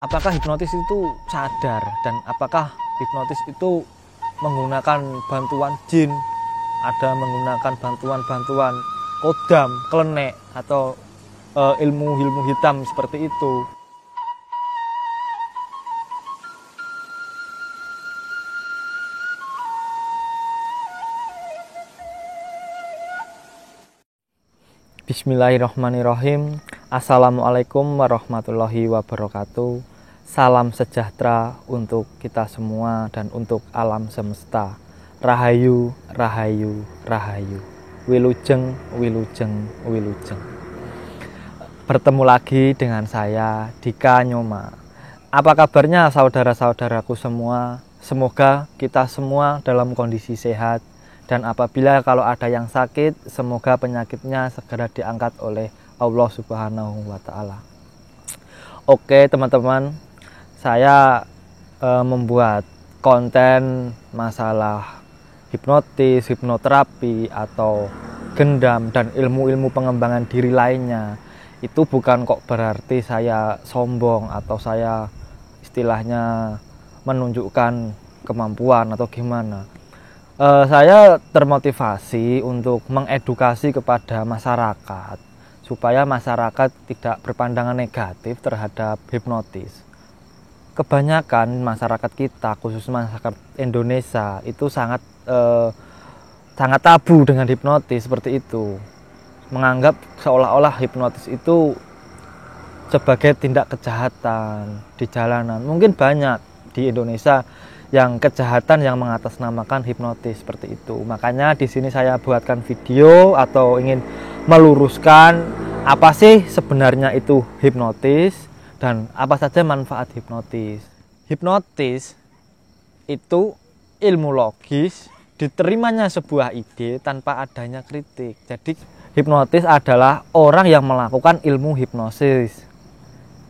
Apakah hipnotis itu sadar dan apakah hipnotis itu menggunakan bantuan jin, ada menggunakan bantuan-bantuan kodam, klenek atau ilmu-ilmu hitam seperti itu. Bismillahirrahmanirrahim. Assalamualaikum warahmatullahi wabarakatuh. Salam sejahtera untuk kita semua dan untuk alam semesta. Rahayu, rahayu, rahayu. Wilujeng, wilujeng, wilujeng. Bertemu lagi dengan saya, Dika Nyoma. Apa kabarnya saudara-saudaraku semua? Semoga kita semua dalam kondisi sehat. Dan apabila kalau ada yang sakit, semoga penyakitnya segera diangkat oleh Allah Subhanahu wa Ta'ala. Oke teman-teman, saya membuat konten masalah hipnotis, hipnoterapi atau gendam dan ilmu-ilmu pengembangan diri lainnya. Itu bukan kok berarti saya sombong atau saya istilahnya menunjukkan kemampuan atau gimana. Saya termotivasi untuk mengedukasi kepada masyarakat supaya masyarakat tidak berpandangan negatif terhadap hipnotis. Kebanyakan masyarakat kita, khusus masyarakat Indonesia, itu sangat tabu dengan hipnotis seperti itu. Menganggap seolah-olah hipnotis itu sebagai tindak kejahatan di jalanan. Mungkin banyak di Indonesia yang kejahatan yang mengatasnamakan hipnotis seperti itu. Makanya di sini saya buatkan video atau ingin meluruskan apa sih sebenarnya itu hipnotis dan apa saja manfaat hipnotis. Hipnotis itu ilmu logis, diterimanya sebuah ide tanpa adanya kritik. Jadi hipnotis adalah orang yang melakukan ilmu hipnosis.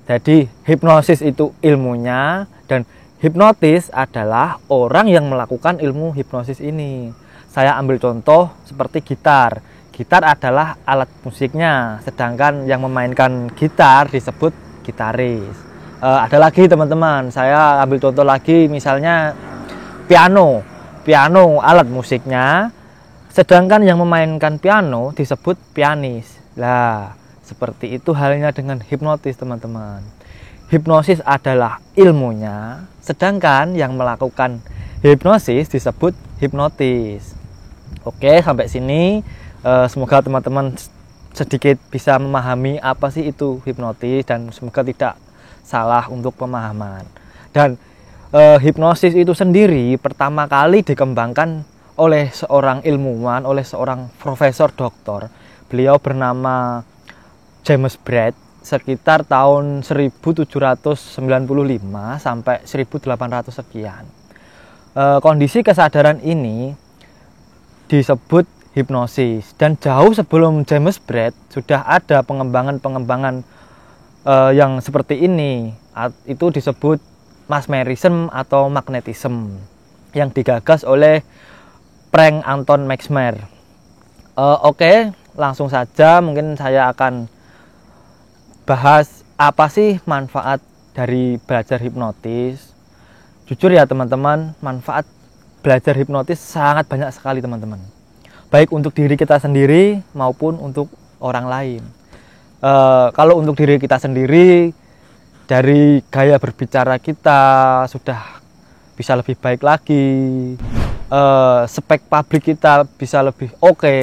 Jadi hipnosis itu ilmunya dan hipnotis adalah orang yang melakukan ilmu hipnosis ini. Saya ambil contoh seperti gitar. Gitar adalah alat musiknya, sedangkan yang memainkan gitar disebut gitaris. Ada lagi teman-teman, saya ambil contoh lagi misalnya piano. Piano alat musiknya, sedangkan yang memainkan piano disebut pianis. Lah, seperti itu halnya dengan hipnotis teman-teman. Hipnosis adalah ilmunya, sedangkan yang melakukan hipnosis disebut hipnotis. Oke, sampai sini semoga teman-teman sedikit bisa memahami apa sih itu hipnotis dan semoga tidak salah untuk pemahaman. Dan hipnosis itu sendiri pertama kali dikembangkan oleh seorang ilmuwan, oleh seorang profesor doktor. Beliau bernama James Braid. Sekitar tahun 1795 sampai 1800 sekian. Kondisi kesadaran ini disebut hipnosis dan jauh sebelum James Braid sudah ada pengembangan yang seperti ini. Itu disebut mesmerism atau magnetism yang digagas oleh Frank Anton Mesmer. Oke, langsung saja mungkin saya akan bahas apa sih manfaat dari belajar hipnotis. Jujur ya teman-teman, manfaat belajar hipnotis sangat banyak sekali teman-teman. Baik untuk diri kita sendiri maupun untuk orang lain. Kalau untuk diri kita sendiri, dari gaya berbicara kita sudah bisa lebih baik lagi. Spek publik kita bisa lebih oke.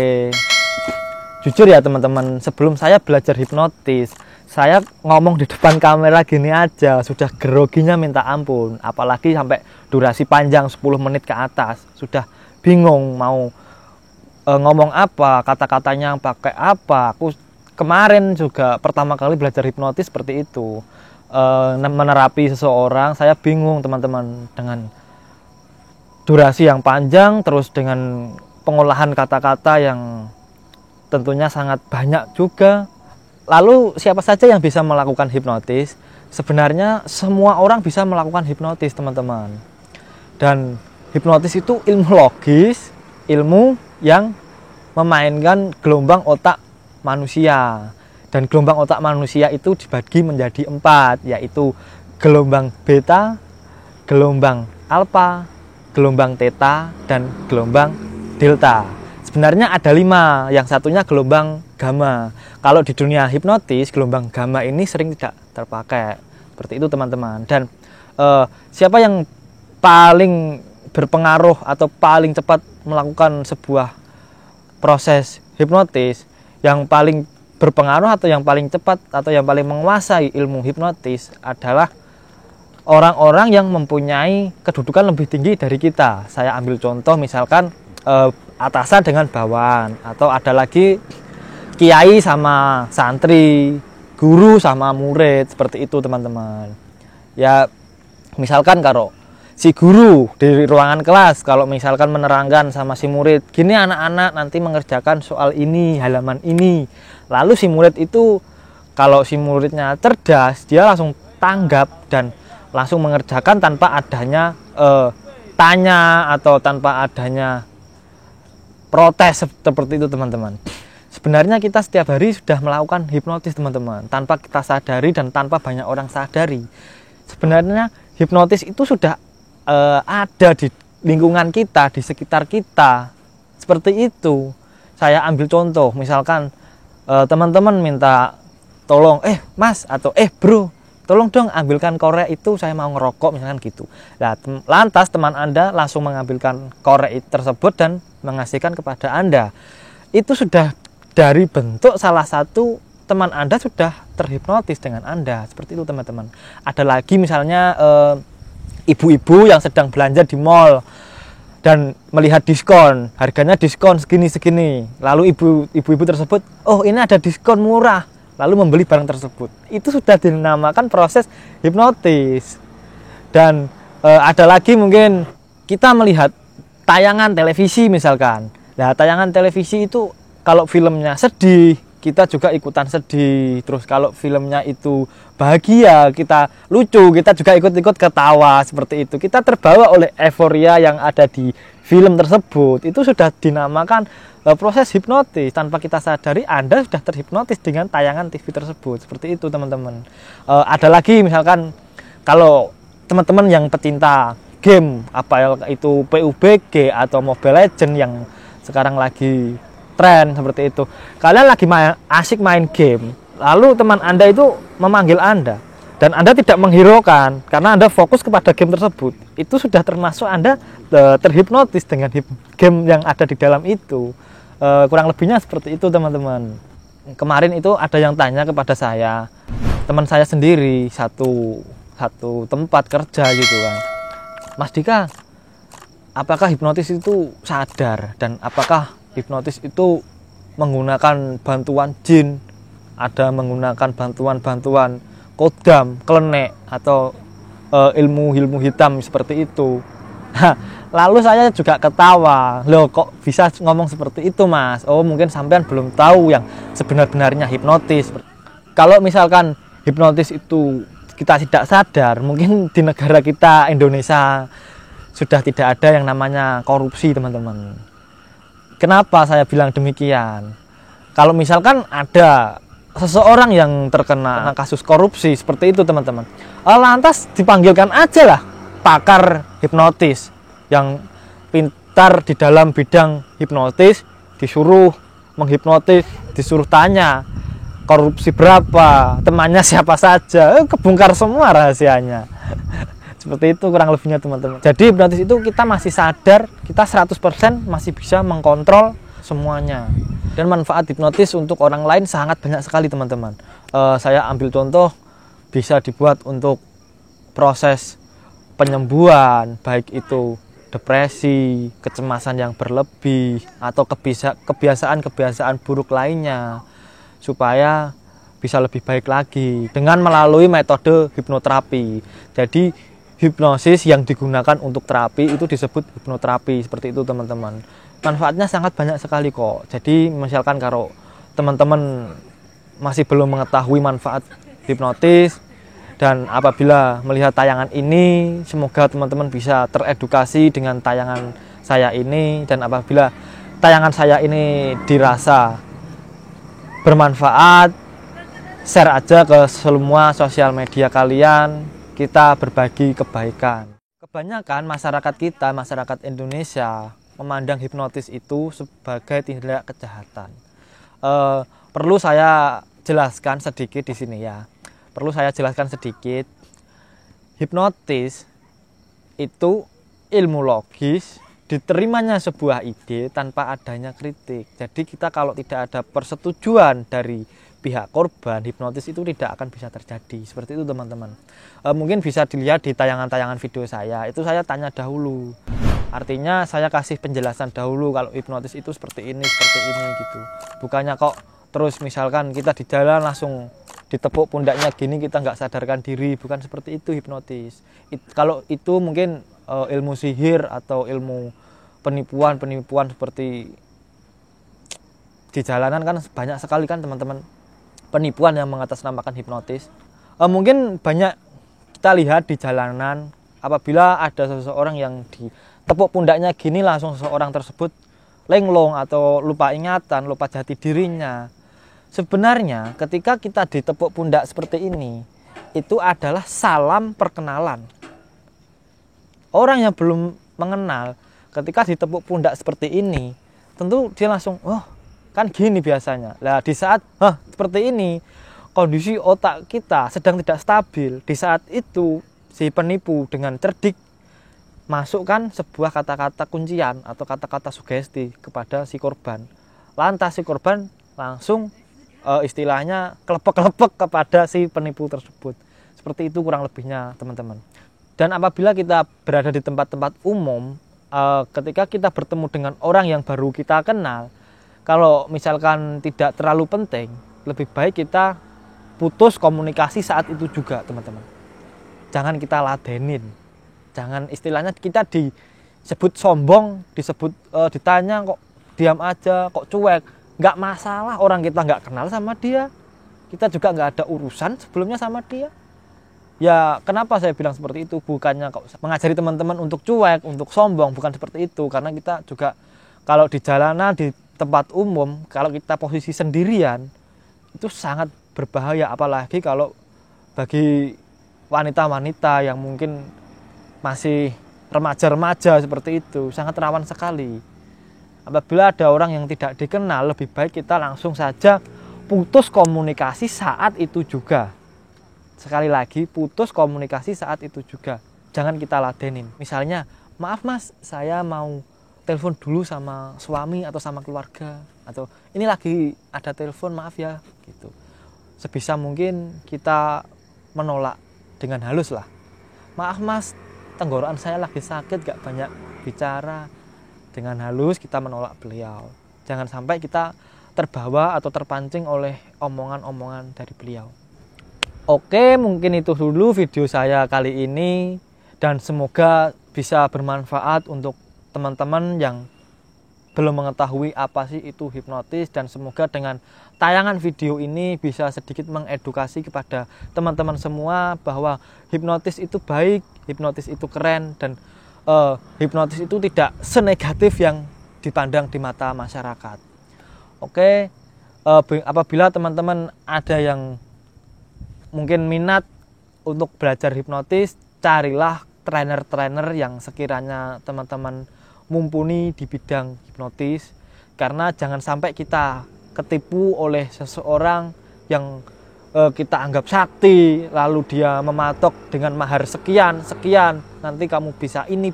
Jujur ya teman-teman, sebelum saya belajar hipnotis, saya ngomong di depan kamera gini aja sudah groginya minta ampun, apalagi sampai durasi panjang 10 menit ke atas, sudah bingung mau ngomong apa, kata-katanya pakai apa. Aku kemarin juga pertama kali belajar hipnotis seperti itu, menerapi seseorang, saya bingung teman-teman dengan durasi yang panjang, terus dengan pengolahan kata-kata yang tentunya sangat banyak juga. Lalu siapa saja yang bisa melakukan hipnotis? Sebenarnya semua orang bisa melakukan hipnotis teman-teman. Dan hipnotis itu ilmu logis, ilmu yang memainkan gelombang otak manusia. Dan gelombang otak manusia itu dibagi menjadi 4, yaitu gelombang beta, gelombang alfa, gelombang theta, dan gelombang delta. Sebenarnya ada 5, yang satunya gelombang gamma. Kalau di dunia hipnotis, gelombang gamma ini sering tidak terpakai. Seperti itu teman-teman. Dan siapa yang paling berpengaruh atau paling cepat melakukan sebuah proses hipnotis, yang paling berpengaruh atau yang paling cepat atau yang paling menguasai ilmu hipnotis adalah orang-orang yang mempunyai kedudukan lebih tinggi dari kita. Saya ambil contoh misalkan atasan dengan bawahan, atau ada lagi kiai sama santri, guru sama murid, seperti itu teman-teman. Ya misalkan kalau si guru di ruangan kelas, kalau misalkan menerangkan sama si murid, gini anak-anak nanti mengerjakan soal ini, halaman ini. Lalu si murid itu, kalau si muridnya cerdas, dia langsung tanggap dan langsung mengerjakan tanpa adanya tanya atau tanpa adanya protes, seperti itu teman-teman. Sebenarnya kita setiap hari sudah melakukan hipnotis teman-teman, tanpa kita sadari dan tanpa banyak orang sadari. Sebenarnya hipnotis itu sudah ada di lingkungan kita, di sekitar kita, seperti itu. Saya ambil contoh, misalkan teman-teman minta tolong, mas atau bro, tolong dong ambilkan korek itu, saya mau ngerokok, misalkan gitu. Nah, lantas teman Anda langsung mengambilkan korek tersebut dan mengasihkan kepada Anda. Itu sudah dari bentuk salah satu teman Anda sudah terhipnotis dengan Anda, seperti itu teman-teman. Ada lagi misalnya ibu-ibu yang sedang belanja di mall dan melihat diskon, harganya diskon segini-segini. Lalu ibu-ibu tersebut, oh ini ada diskon murah, lalu membeli barang tersebut. Itu sudah dinamakan proses hipnotis. Dan ada lagi mungkin kita melihat tayangan televisi misalkan. Nah, tayangan televisi itu kalau filmnya sedih, kita juga ikutan sedih. Terus kalau filmnya itu bahagia, kita lucu, kita juga ikut-ikut ketawa, seperti itu. Kita terbawa oleh euforia yang ada di film tersebut. Itu sudah dinamakan proses hipnotis. Tanpa kita sadari, Anda sudah terhipnotis dengan tayangan TV tersebut. Seperti itu teman-teman. Ada lagi misalkan kalau teman-teman yang pecinta game, apa itu PUBG atau Mobile Legends yang sekarang lagi tren seperti itu. Kalian lagi asik main game, lalu teman Anda itu memanggil Anda dan Anda tidak menghiraukan karena Anda fokus kepada game tersebut. Itu sudah termasuk Anda terhipnotis dengan game yang ada di dalam itu. Kurang lebihnya seperti itu teman-teman. Kemarin itu ada yang tanya kepada saya, teman saya sendiri satu tempat kerja gitu kan, Mas Dika, apakah hipnotis itu sadar dan apakah hipnotis itu menggunakan bantuan jin, ada menggunakan bantuan kodam, klenek atau ilmu hitam seperti itu. Lalu saya juga ketawa, loh kok bisa ngomong seperti itu mas? Oh mungkin sampean belum tahu yang sebenar-benarnya hipnotis. Kalau misalkan hipnotis itu kita tidak sadar, mungkin di negara kita Indonesia sudah tidak ada yang namanya korupsi teman-teman. Kenapa saya bilang demikian? Kalau misalkan ada seseorang yang terkena kasus korupsi seperti itu teman-teman, lantas dipanggilkan aja lah pakar hipnotis yang pintar di dalam bidang hipnotis, disuruh menghipnotis, disuruh tanya korupsi berapa, temannya siapa saja, kebongkar semua rahasianya. Seperti itu kurang lebihnya teman-teman. Jadi hipnotis itu kita masih sadar, kita 100% masih bisa mengkontrol semuanya. Dan manfaat hipnotis untuk orang lain sangat banyak sekali teman-teman. Saya ambil contoh, bisa dibuat untuk proses penyembuhan, baik itu depresi, kecemasan yang berlebih, atau kebiasaan-kebiasaan buruk lainnya, supaya bisa lebih baik lagi dengan melalui metode hipnoterapi. Jadi hipnosis yang digunakan untuk terapi itu disebut hipnoterapi, seperti itu teman-teman. Manfaatnya sangat banyak sekali kok. Jadi misalkan kalau teman-teman masih belum mengetahui manfaat hipnotis, dan apabila melihat tayangan ini, semoga teman-teman bisa teredukasi dengan tayangan saya ini. Dan apabila tayangan saya ini dirasa bermanfaat, share aja ke semua sosial media kalian. kita berbagi kebaikan. Kebanyakan masyarakat kita, masyarakat Indonesia memandang hipnotis itu sebagai tindak kejahatan. Perlu saya jelaskan sedikit di sini ya. Hipnotis itu ilmu logis, diterimanya sebuah ide tanpa adanya kritik. Jadi kita kalau tidak ada persetujuan dari pihak korban, hipnotis itu tidak akan bisa terjadi. Seperti itu teman-teman. Mungkin bisa dilihat di tayangan-tayangan video saya. Itu saya tanya dahulu. Artinya saya kasih penjelasan dahulu kalau hipnotis itu seperti ini gitu. Bukannya kok terus misalkan kita di jalan langsung ditepuk pundaknya gini, kita nggak sadarkan diri. Bukan seperti itu hipnotis. Kalau itu mungkin ilmu sihir atau ilmu penipuan seperti di jalanan kan banyak sekali kan teman-teman penipuan yang mengatasnamakan hipnotis. Mungkin banyak kita lihat di jalanan apabila ada seseorang yang ditepuk pundaknya gini langsung seseorang tersebut lenglong atau lupa ingatan, lupa jati dirinya. Sebenarnya ketika kita ditepuk pundak seperti ini itu adalah salam perkenalan. Orang yang belum mengenal ketika ditepuk pundak seperti ini tentu dia langsung kan gini biasanya. Nah di saat seperti ini kondisi otak kita sedang tidak stabil. Di saat itu si penipu dengan cerdik masukkan sebuah kata-kata kuncian atau kata-kata sugesti kepada si korban. Lantas si korban langsung istilahnya kelepek-kelepek kepada si penipu tersebut. Seperti itu kurang lebihnya teman-teman. Dan apabila kita berada di tempat-tempat umum, ketika kita bertemu dengan orang yang baru kita kenal, kalau misalkan tidak terlalu penting, lebih baik kita putus komunikasi saat itu juga teman-teman. Jangan kita ladenin. Jangan istilahnya kita disebut sombong, ditanya kok diam aja, kok cuek. Nggak masalah orang kita nggak kenal sama dia. Kita juga nggak ada urusan sebelumnya sama dia. Ya kenapa saya bilang seperti itu? Bukannya kok mengajari teman-teman untuk cuek, untuk sombong, bukan seperti itu. Karena kita juga kalau di jalanan, di tempat umum, kalau kita posisi sendirian, itu sangat berbahaya. Apalagi kalau bagi wanita-wanita yang mungkin masih remaja-remaja seperti itu, sangat rawan sekali. Apabila ada orang yang tidak dikenal, lebih baik kita langsung saja putus komunikasi saat itu juga. Sekali lagi, putus komunikasi saat itu juga. Jangan kita ladenin. Misalnya, maaf mas, saya mau telepon dulu sama suami atau sama keluarga. Atau ini lagi ada telepon, maaf ya. Gitu. Sebisa mungkin kita menolak dengan halus lah. Maaf mas, tenggorokan saya lagi sakit, gak banyak bicara. Dengan halus kita menolak beliau. Jangan sampai kita terbawa atau terpancing oleh omongan-omongan dari beliau. Oke, mungkin itu dulu video saya kali ini dan semoga bisa bermanfaat untuk teman-teman yang belum mengetahui apa sih itu hipnotis, dan semoga dengan tayangan video ini bisa sedikit mengedukasi kepada teman-teman semua bahwa hipnotis itu baik, hipnotis itu keren, dan hipnotis itu tidak senegatif yang dipandang di mata masyarakat. Oke, apabila teman-teman ada yang mungkin minat untuk belajar hipnotis, carilah trainer-trainer yang sekiranya teman-teman mumpuni di bidang hipnotis. Karena jangan sampai kita ketipu oleh seseorang yang kita anggap sakti, lalu dia mematok dengan mahar sekian, nanti kamu bisa ini.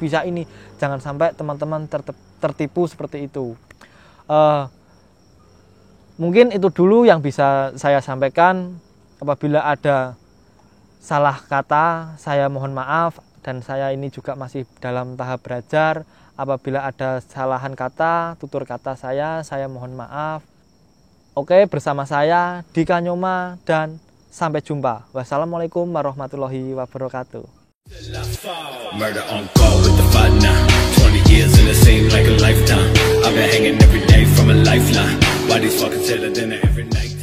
Jangan sampai teman-teman tertipu seperti itu. Mungkin itu dulu yang bisa saya sampaikan. Apabila ada salah kata, saya mohon maaf, dan saya ini juga masih dalam tahap belajar. Apabila ada kesalahan kata, tutur kata saya mohon maaf. Oke, bersama saya Dika Nyoma, dan sampai jumpa. Wassalamualaikum warahmatullahi wabarakatuh. Murder on call with the fight now. 20 years and it seems like a lifetime. I've been hanging every day from a lifeline. Why these fuckers tell it in every night?